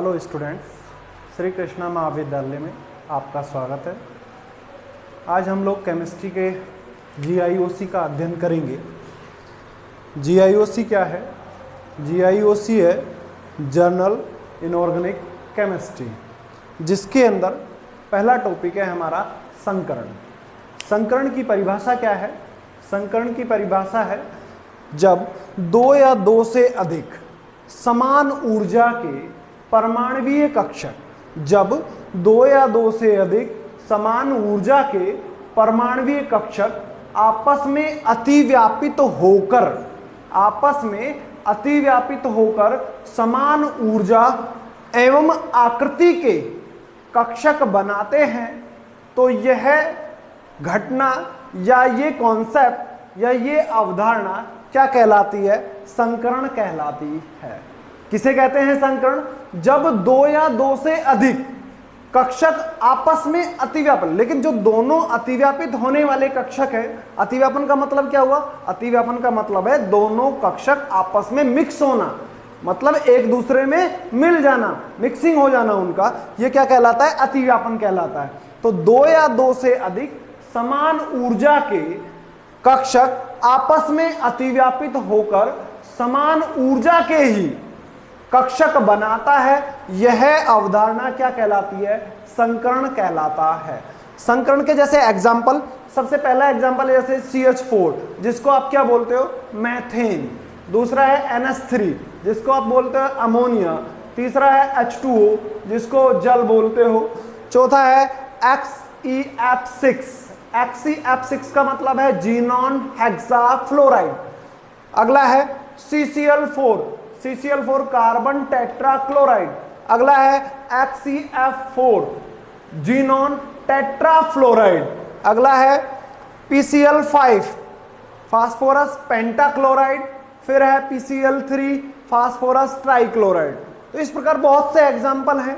Hello students, Shri Krishna महाविद्यालय में आपका स्वागत है। आज हम लोग केमिस्ट्री के GIOC का अध्ययन करेंगे। GIOC क्या है? GIOC है जर्नल इनऑर्गेनिक केमिस्ट्री, जिसके अंदर पहला टॉपिक है हमारा संकरण। संकरण की परिभाषा क्या है? संकरण की परिभाषा है जब दो या दो से अधिक समान ऊर्जा के परमाणुीय कक्षक, जब दो या दो से अधिक समान ऊर्जा के परमाणुीय कक्षक आपस में अतिव्यापित होकर समान ऊर्जा एवं आकृति के कक्षक बनाते हैं, तो यह घटना या ये कॉन्सेप्ट या ये अवधारणा क्या कहलाती है? संकरण कहलाती है। किसे कहते हैं संकरण? जब दो या दो से अधिक कक्षक आपस में अतिव्यापन, लेकिन जो दोनों अतिव्यापित होने वाले कक्षक है, अतिव्यापन का मतलब क्या हुआ? अतिव्यापन का मतलब है दोनों कक्षक आपस में मिक्स होना, मतलब एक दूसरे में मिल जाना, मिक्सिंग हो जाना उनका, यह क्या कहलाता है? अतिव्यापन कहलाता है। तो दो या दो से अधिक समान ऊर्जा के कक्षक आपस में अतिव्यापित होकर समान ऊर्जा के ही कक्षक बनाता है, यह अवधारणा क्या कहलाती है? संकरण कहलाता है। संकरण के जैसे एग्जाम्पल, सबसे पहला एग्जाम्पल है जैसे CH4, जिसको आप क्या बोलते हो? मैथेन। दूसरा है NH3, जिसको आप बोलते हो अमोनिया। तीसरा है H2O, जिसको जल बोलते हो। चौथा है XeF6। XeF6 का मतलब है जीनॉन हेक्साफ्लोराइड। अगला है CCl4 कार्बन टेट्राक्लोराइड। अगला है XeF4 जीनॉन टेट्राफ्लोराइड। अगला है PCl5 फास्फोरस पेंटाक्लोराइड। फिर है PCl3 फास्फोरस ट्राइक्लोराइड। तो इस प्रकार बहुत से एग्जाम्पल हैं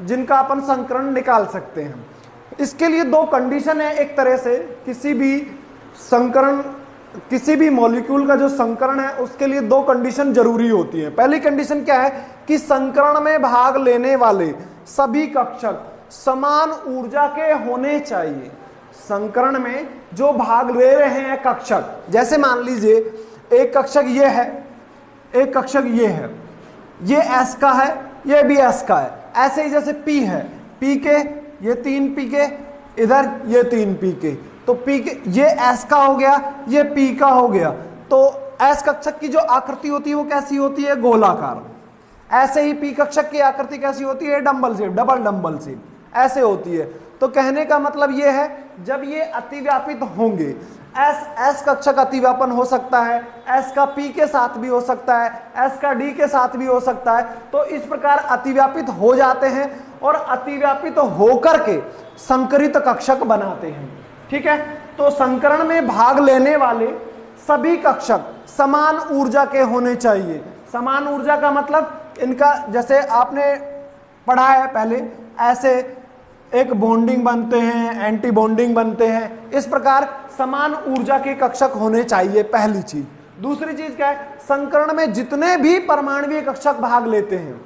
जिनका अपन संकरण निकाल सकते हैं। इसके लिए दो कंडीशन है। एक तरह से किसी भी मॉलिक्यूल का जो संकरण है उसके लिए दो कंडीशन जरूरी होती है। पहली कंडीशन क्या है कि संकरण में भाग लेने वाले सभी कक्षक समान ऊर्जा के होने चाहिए। संकरण में जो भाग ले रहे हैं कक्षक, जैसे मान लीजिए एक कक्षक ये है, एक कक्षक ये है, ये S का है, ये भी S का है। ऐसे ही जैसे P है, P के ये 3 P के, इधर ये 3 P के, तो P के ये S का हो गया, ये P का हो गया। तो S कक्षक की जो आकृति होती है वो कैसी होती है? गोलाकार। ऐसे ही P कक्षक की आकृति कैसी होती है? डबल डंबल शेप ऐसे होती है। तो कहने का मतलब ये है जब ये अतिव्यापित होंगे, S कक्षक अतिव्यापन हो सकता है, S का P के साथ भी हो सकता है, S का D के साथ भी हो सकता है। तो इस प्रकार अतिव्यापित हो जाते हैं और अतिव्यापित होकर के संकरित कक्षक बनाते हैं। ठीक है, तो संकरण में भाग लेने वाले सभी कक्षक समान ऊर्जा के होने चाहिए। समान ऊर्जा का मतलब इनका, जैसे आपने पढ़ा है पहले, ऐसे एक बॉन्डिंग बनते हैं, एंटी बॉन्डिंग बनते हैं। इस प्रकार समान ऊर्जा के कक्षक होने चाहिए, पहली चीज। दूसरी चीज क्या है? संकरण में जितने भी परमाणुीय कक्षक भाग लेते हैं,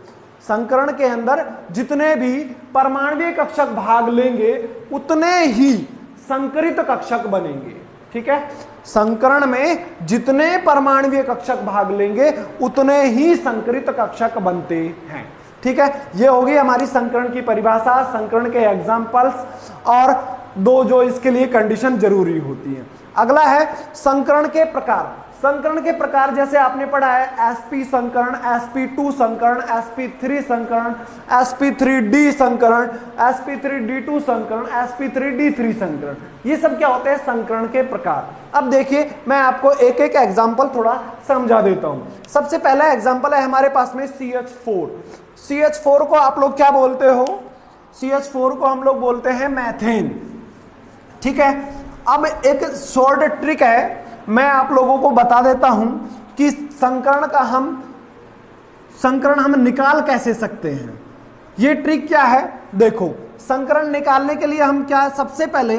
संकरण के अंदर जितने भी परमाणुीय कक्षक भाग लेंगे उतने ही संकरित कक्षक बनेंगे। ठीक है, संकरण में जितने परमाणुीय कक्षक भाग लेंगे उतने ही संकरित कक्षक बनते हैं। ठीक है, ये होगी हमारी संकरण की परिभाषा, संकरण के एग्जाम्पल्स और दो जो इसके लिए कंडीशन जरूरी होती है। अगला है संकरण के प्रकार। संकरण के प्रकार जैसे आपने पढ़ा है sp संकरण, sp2 संकरण, sp3 संकरण, sp3d संकरण, sp3d2 संकरण, sp3d3 संकरण। ये सब क्या होते हैं? संकरण के प्रकार। अब देखिए मैं आपको एक एक एग्जांपल थोड़ा समझा देता हूं। सबसे पहला एग्जांपल है हमारे पास में CH4। CH4 को आप लोग क्या बोलते हो? CH4 को हम लोग बोलते हैं मैथेन। ठीक है, अब एक शॉर्ट ट्रिक है, मैं आप लोगों को बता देता हूं कि संकरण हम निकाल कैसे सकते हैं। ये ट्रिक क्या है? देखो, संकरण निकालने के लिए हम क्या, सबसे पहले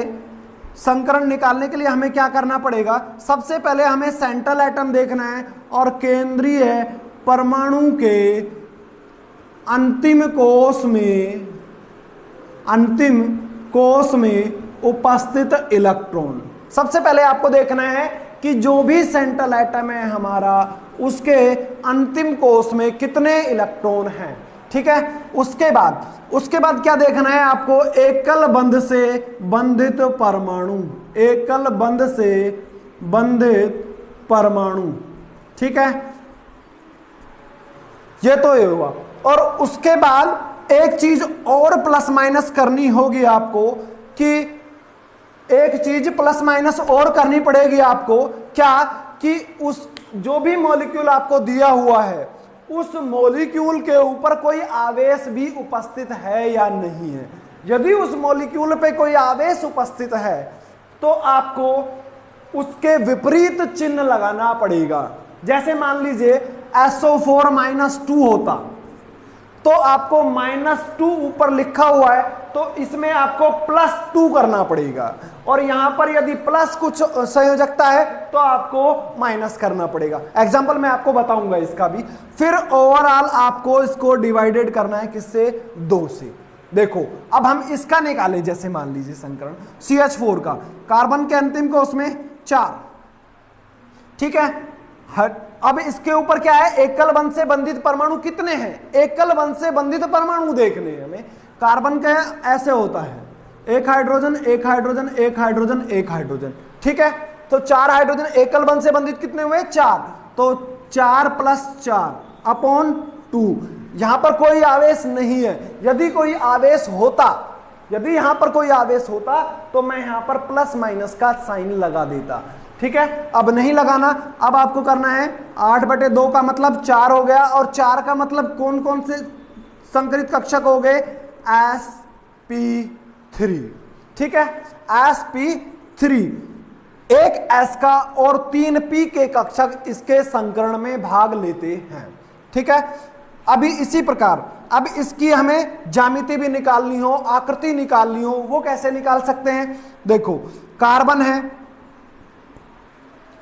संकरण निकालने के लिए हमें क्या करना पड़ेगा? सबसे पहले हमें सेंट्रल एटम देखना है और केंद्रीय परमाणु के अंतिम कोष में उपस्थित इलेक्ट्रॉन। सबसे पहले आपको देखना है कि जो भी सेंट्रल एटम है हमारा, उसके अंतिम कोष में कितने इलेक्ट्रॉन हैं। ठीक है, उसके बाद क्या देखना है आपको, एकल बंध से बंधित परमाणु, एकल बंध से बंधित परमाणु। ठीक है, ये तो ये हुआ। और उसके बाद एक चीज और प्लस माइनस करनी होगी आपको, कि एक चीज प्लस माइनस और करनी पड़ेगी आपको, क्या कि उस जो भी मॉलिक्यूल आपको दिया हुआ है उस मॉलिक्यूल के ऊपर कोई आवेश भी उपस्थित है या नहीं है। यदि उस मॉलिक्यूल पे कोई आवेश उपस्थित है तो आपको उसके विपरीत चिन्ह लगाना पड़ेगा। जैसे मान लीजिए SO4-2 होता तो आपको -2 ऊपर लिखा हुआ है तो इसमें आपको +2 करना पड़ेगा, और यहां पर यदि प्लस कुछ संयोजकता है तो आपको माइनस करना पड़ेगा। एग्जाम्पल मैं आपको बताऊंगा इसका भी। फिर ओवरऑल आपको इसको डिवाइडेड करना है किससे, 2 से। देखो अब हम इसका निकालें, जैसे मान लीजिए संकरण CH4 का, कार्बन के अंतिम कोष में 4। ठीक है, अब इसके ऊपर क्या है, एकल बंध से बंधित परमाणु कितने हैं, एकल बंध से बंधित परमाणु देखने हैं हमें। कार्बन का ऐसे होता है, एक हाइड्रोजन एक हाइड्रोजन एक हाइड्रोजन एक हाइड्रोजन। ठीक है, तो 4 हाइड्रोजन एकल बंध से बंधित कितने हुए, 4। तो 4 + 4 अपॉन 2। यहां पर कोई आवेश नहीं है। यदि कोई आवेश होता, यदि यहां पर कोई आवेश होता तो मैं यहां पर प्लस माइनस का साइन लगा देता। ठीक है, अब नहीं लगाना। अब आपको करना है 8/2 का मतलब 4 हो गया, और 4 का मतलब कौन कौन से संकरित कक्षक हो गए, sp3। ठीक है, sp3 एक s का और 3 p के कक्षक इसके संकरण में भाग लेते हैं। ठीक है, अभी इसी प्रकार अब इसकी हमें ज्यामिति भी निकालनी हो, आकृति निकालनी हो, वो कैसे निकाल सकते हैं। देखो कार्बन है,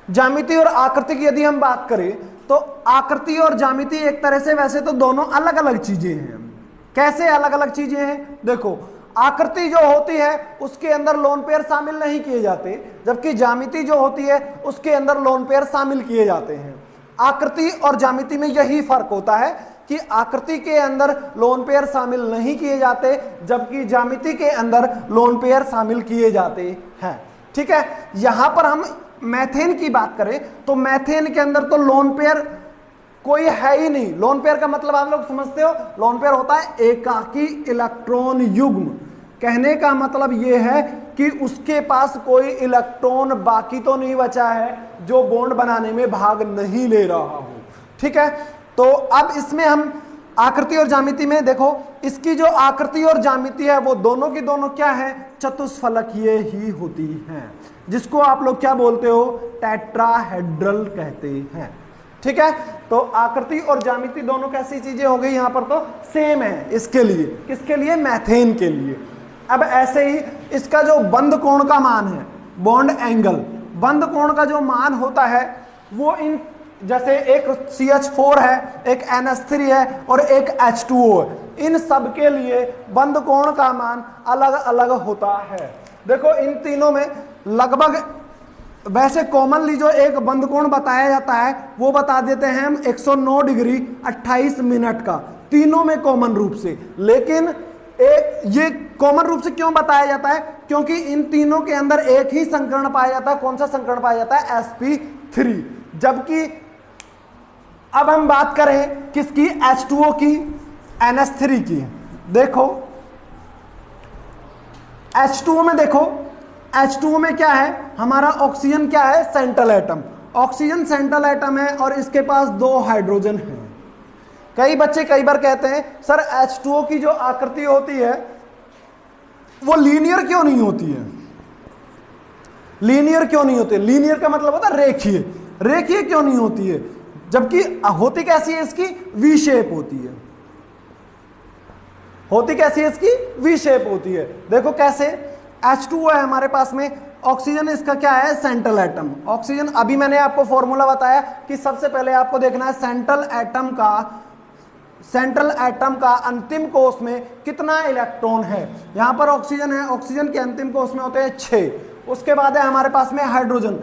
ज्यामिति और आकृति की यदि हम बात करें तो आकृति और ज्यामिति एक तरह से वैसे तो दोनों अलग अलग चीजें हैं। कैसे अलग अलग चीजें हैं, देखो आकृति जो होती है उसके अंदर लोन पेयर शामिल नहीं किए जाते, जबकि ज्यामिति जो होती है उसके अंदर लोन पेयर शामिल किए जाते हैं। आकृति और ज्यामिति में यही फर्क होता है कि आकृति के अंदर लोन पेयर शामिल नहीं किए जाते, जबकि ज्यामिति के अंदर लोन पेयर शामिल किए जाते हैं। ठीक है, यहां पर हम मैथेन की बात करें तो मैथेन के अंदर तो लोन पेयर कोई है ही नहीं। लोन पेयर का मतलब आप लोग समझते हो, लोन पेयर होता है एकाकी इलेक्ट्रॉन युग्म। कहने का मतलब यह है कि उसके पास कोई इलेक्ट्रॉन बाकी तो नहीं बचा है जो बॉन्ड बनाने में भाग नहीं ले रहा हो। ठीक है, तो अब इसमें हम आकृति और ज्यामिति में देखो, इसकी जो आकृति और ज्यामिति है वो दोनों की दोनों क्या है, चतुष्फलकीय ही होती हैं, जिसको आप लोग क्या बोलते हो, टेट्राहेड्रल कहते हैं। ठीक है, तो आकृति और ज्यामिति दोनों कैसी चीजें हो गई, यहां पर तो सेम है इसके लिए। किसके लिए, मैथेन के लिए। अब ऐसे ही इसका जो बंध कोण का मान है, बॉन्ड एंगल, बंध कोण का जो मान होता है वो इन, जैसे एक CH4 है, एक NH3 है और एक H2O है, इन सब के लिए बंध कोण का मान अलग अलग होता है। देखो इन तीनों में लगभग, वैसे कॉमनली जो एक बंध कोण बताया जाता है वो बता देते हैं हम 109 डिग्री 28 मिनट का, तीनों में कॉमन रूप से। लेकिन ये कॉमन रूप से क्यों बताया जाता है, क्योंकि इन तीनों के अंदर एक ही संकरण पाया जाता है। कौन सा संकरण पाया जाता है, sp3। जबकि अब हम बात करें किसकी, H2O की, NH3 की। देखो H2O में, देखो H2O में क्या है, हमारा ऑक्सीजन क्या है, central atom. Oxygen central atom है और इसके पास 2 हाइड्रोजन है। कई बच्चे कई बार कहते हैं सर H2O की जो आकृति होती है वो लीनियर क्यों नहीं होती है, लीनियर क्यों नहीं होती है। लीनियर का मतलब होता है रेखीय, रेखीय क्यों नहीं होती है, जबकि होती कैसी है इसकी, वी शेप होती है। होती कैसी है इसकी, वी शेप होती है। देखो कैसे, H2O है हमारे पास में, ऑक्सीजन इसका क्या है, सेंट्रल एटम। ऑक्सीजन, अभी मैंने आपको फॉर्मूला बताया कि सबसे पहले आपको देखना है सेंट्रल एटम का सेंट्रल एटम का अंतिम कोष में कितना इलेक्ट्रॉन है। यहां पर ऑक्सीजन है, ऑक्सीजन के अंतिम कोष में होते हैं 6। उसके बाद है हमारे पास में हाइड्रोजन।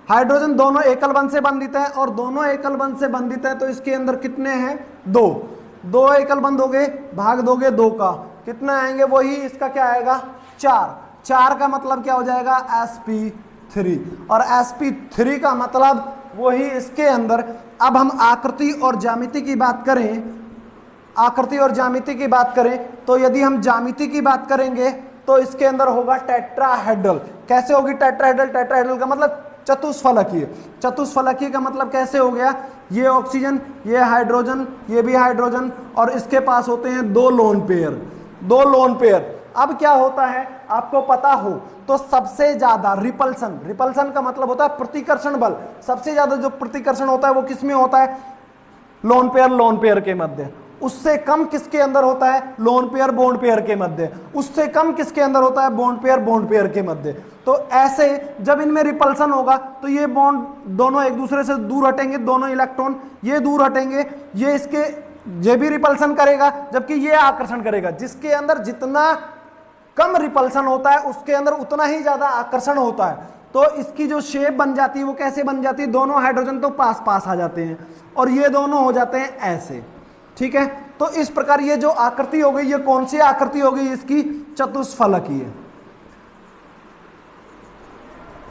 हाइड्रोजन दोनों एकल बंध से बंधित है, और दोनों एकल बंध से बंधित है तो इसके अंदर कितने हैं, 2 एकल बंध हो गए, भाग दोगे 2 का, कितना आएंगे, वही इसका क्या आएगा, 4 का मतलब क्या हो जाएगा, sp3, और sp3 का मतलब वही इसके अंदर। अब हम आकृति और ज्यामिति की बात करें, तो यदि हम ज्यामिति की बात करेंगे तो इसके अंदर होगा टेट्राहेड्रल। कैसे होगी टेट्राहेड्रल, टेट्राहेड्रल का मतलब चतुष्फलकीय। चतुष्फलकीय का मतलब कैसे हो गया, ये ऑक्सीजन, ये हाइड्रोजन, ये भी हाइड्रोजन, और इसके पास होते हैं 2 लोन पेयर। अब क्या होता है आपको पता हो तो सबसे ज्यादा रिपल्सन का मतलब होता है प्रतिकर्षण बल। सबसे ज्यादा जो प्रतिकर्षण होता है वो किस में होता है, लोन पेयर के मध्य। उससे कम किसके अंदर होता है, लोन पेयर बॉन्ड पेयर के मध्य। उससे कम किसके अंदर होता है, बॉन्ड पेयर के मध्य। तो ऐसे जब इनमें रिपल्सन होगा तो ये बॉन्ड दोनों एक दूसरे से दूर हटेंगे, दोनों इलेक्ट्रॉन ये दूर हटेंगे, ये भी रिपल्सन करेगा जबकि ये आकर्षण करेगा। जिसके अंदर जितना कम रिपल्सन होता है उसके अंदर उतना ही ज्यादा आकर्षण होता है। तो इसकी जो शेप बन जाती है वो कैसे बन जाती है, दोनों हाइड्रोजन तो पास आ जाते हैं और ये दोनों हो जाते हैं ऐसे, ठीक है। तो इस प्रकार ये जो आकृति हो गई, ये कौन सी आकृति हो गई, इसकी चतुष्फलकीय।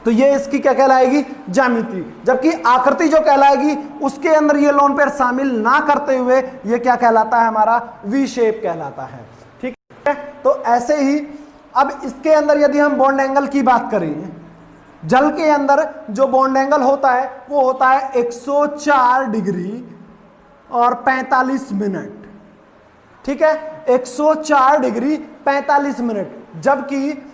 तो ये इसकी क्या कहलाएगी, ज्यामिति। जबकि आकृति जो कहलाएगी उसके अंदर ये लोन पेयर शामिल ना करते हुए ये क्या कहलाता है, हमारा वी शेप कहलाता है, ठीक है। तो ऐसे ही अब इसके अंदर यदि हम बॉन्ड एंगल की बात करें, जल के अंदर जो बॉन्ड एंगल होता है वो होता है 104 डिग्री और 45 मिनट, ठीक है, 104 डिग्री 45 मिनट। जबकि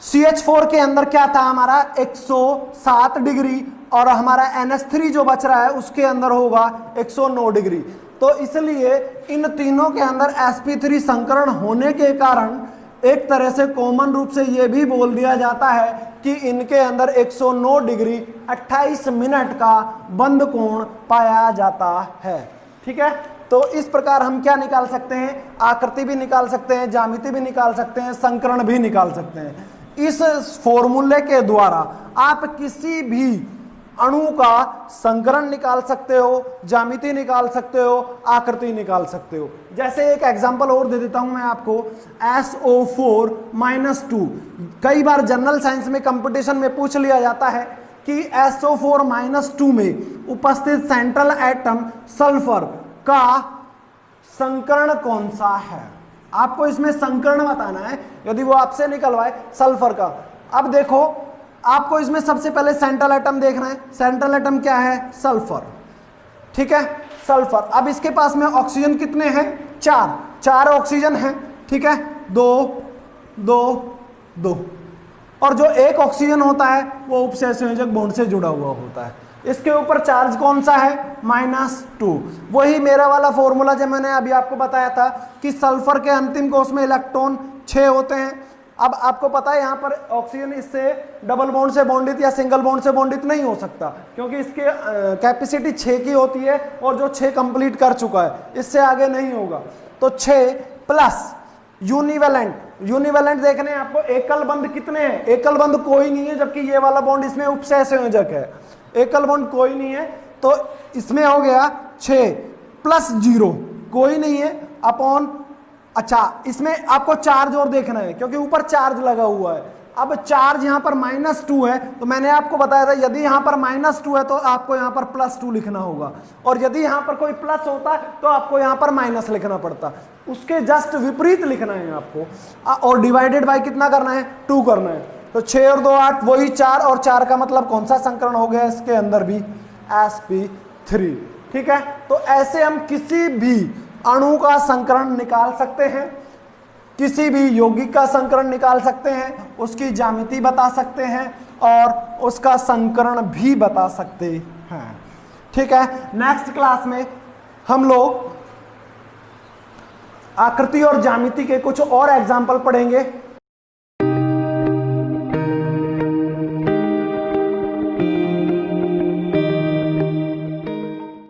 CH4 के अंदर क्या था हमारा, 107 डिग्री, और हमारा NH3 जो बच रहा है उसके अंदर होगा 109 डिग्री। तो इसलिए इन तीनों के अंदर sp3 संकरण होने के कारण एक तरह से कॉमन रूप से यह भी बोल दिया जाता है कि इनके अंदर 109 डिग्री 28 मिनट का बंद कोण पाया जाता है, ठीक है। तो इस प्रकार हम क्या निकाल सकते हैं, आकृति भी निकाल सकते हैं, ज्यामिति भी निकाल सकते हैं, संकरण भी निकाल सकते हैं। इस फॉर्मूले के द्वारा आप किसी भी अणु का संकरण निकाल सकते हो, ज्यामिति निकाल सकते हो, आकृति निकाल सकते हो। जैसे एक एग्जांपल और दे देता हूं मैं आपको, SO4-2। कई बार जनरल साइंस में कंपटीशन में पूछ लिया जाता है कि SO4-2 में उपस्थित सेंट्रल एटम सल्फर का संकरण कौन सा है। आपको इसमें संकरण बताना है, यदि वो आपसे निकलवाए सल्फर का। अब देखो आपको इसमें सबसे पहले सेंट्रल एटम देखना है। सेंट्रल एटम क्या है, सल्फर, ठीक है, सल्फर। अब इसके पास में ऑक्सीजन कितने हैं, 4 ऑक्सीजन है, ठीक है, 2 और जो एक ऑक्सीजन होता है वो उपसहसंयोजक बॉन्ड से जुड़ा हुआ होता है। इसके ऊपर चार्ज कौन सा है, -2। वही मेरा वाला फॉर्मूला जो मैंने अभी आपको बताया था कि सल्फर के अंतिम कोष में इलेक्ट्रॉन 6 होते हैं। अब आपको पता है यहाँ पर ऑक्सीजन इससे डबल बॉन्ड से बॉन्डित या सिंगल बॉन्ड से बॉन्डित नहीं हो सकता, क्योंकि इसके कैपेसिटी 6 की होती है और जो 6 कंप्लीट कर चुका है, इससे आगे नहीं होगा। तो 6 प्लस यूनिवेलेंट देखने हैं आपको, एकल बंध कितने हैं, एकल बंध कोई नहीं है, जबकि ये वाला बॉन्ड इसमें उपसहसंयोजक है, एकल बॉन्ड कोई नहीं है। तो इसमें हो गया 6 प्लस 0 कोई नहीं है अपॉन, अच्छा इसमें आपको चार्ज और देखना है क्योंकि ऊपर चार्ज लगा हुआ है। अब चार्ज यहाँ पर -2 है, तो मैंने आपको बताया था यदि यहाँ पर -2 है तो आपको यहाँ पर +2 लिखना होगा, और यदि यहाँ पर कोई प्लस होता तो आपको यहाँ पर माइनस लिखना पड़ता। उसके जस्ट विपरीत लिखना है आपको, और डिवाइडेड बाय कितना करना है, 2 करना है। तो 6 और 2 8, वही 4, और 4 का मतलब कौन सा संकरण हो गया, इसके अंदर भी sp3, ठीक है। तो ऐसे हम किसी भी अणु का संकरण निकाल सकते हैं, किसी भी यौगिक का संकरण निकाल सकते हैं, उसकी ज्यामिति बता सकते हैं और उसका संकरण भी बता सकते हैं, ठीक है। नेक्स्ट क्लास में हम लोग आकृति और ज्यामिति के कुछ और एग्जाम्पल पढ़ेंगे।